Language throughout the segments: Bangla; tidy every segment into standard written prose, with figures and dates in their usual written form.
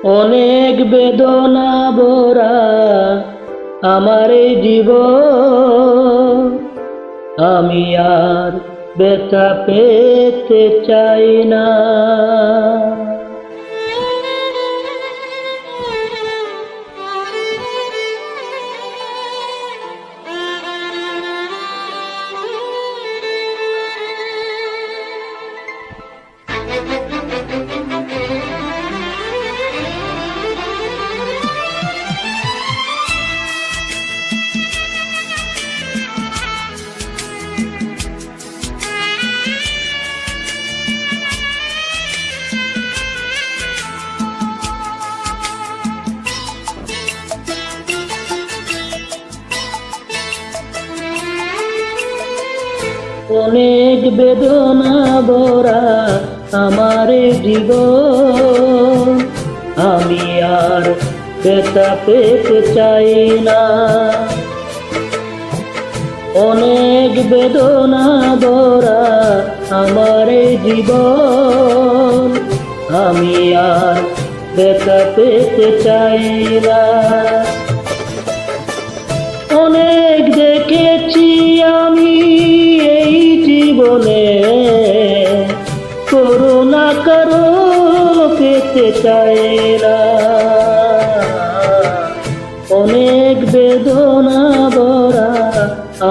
অনেক বেদনা ভরা আমার এই জীবন, আমি আর ব্যথা পেতে চাই না। অনেক বেদনা ভরা আমার এই জীবন, আমি আর ব্যথা পেতে চাই না। অনেক বেদনা ভরা আমার এই জীবন, আমি আর ব্যথা পেতে চাই না। অনেক দেখেছি আমি এই জীবনে, করুণা কারো পেতে চাই না। অনেক বেদনা ভরা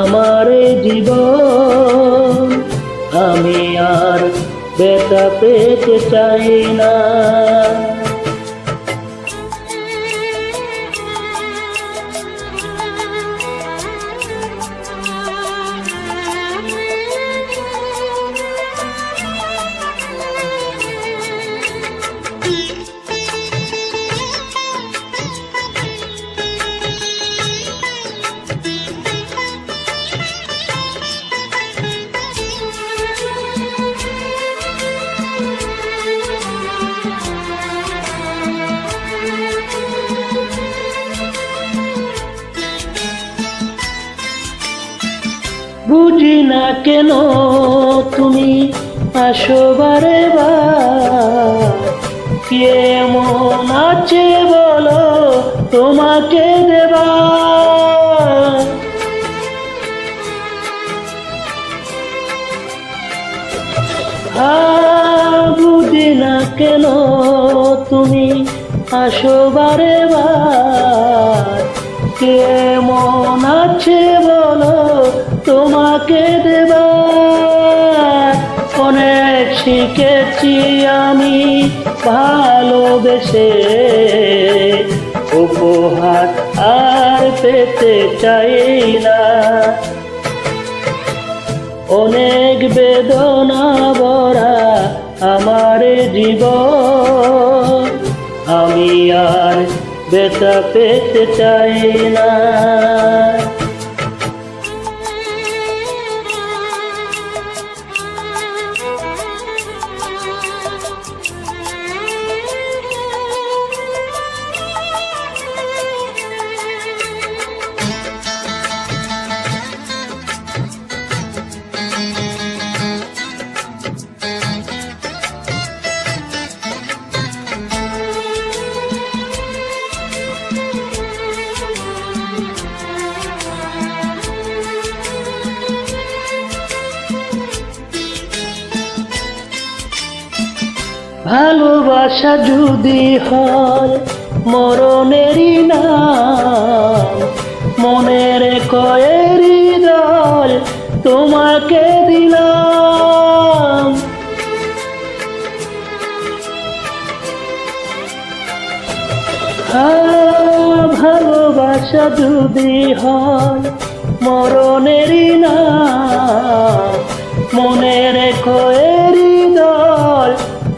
আমার জীবন, আমি আর ব্যথা পেতে চাই না। বুঝি না কেন তুমি আসো বারে বার, কেমন আছে বলো তোমাকে দেবা। বুঝি না কেন তুমি আসো বারে বার, কেমন আছে বলো তোমাকে দেবা। অনেক শিখেছি আমি ভালোবেসে, উপহার আর পেতে চাই না। অনেক বেদনা ভরা আমার জীবন, আমি আর ব্যথা পেতে চাই না। ভালোবাসা যদি হয় মরণেরই নাম, মনের কয়েরি দল তোমাকে দিলাম। ভালোবাসা যদি হয় মরণেরই নাম, মনের কয়েরি দল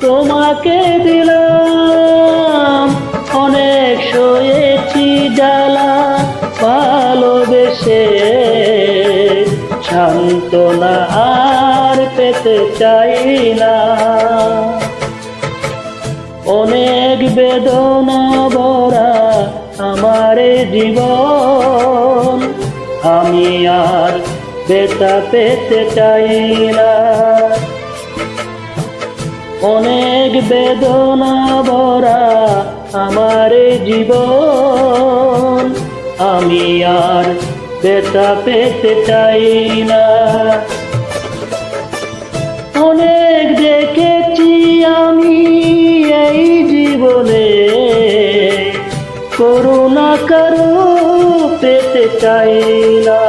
তোমাকে দিলাম। অনেক সয়েছি জ্বালা ভালোবেসে, সান্ত্বনা আর পেতে চাই না। অনেক বেদনা ভরা আমার জীবন, আমি আর ব্যথা পেতে চাই না। অনেক বেদনা ভরা আমার এই জীবন, আমি আর ব্যথা পেতে চাই না। অনেক দেখেছি আমি এই জীবনে, করুণা কারো পেতে চাই না।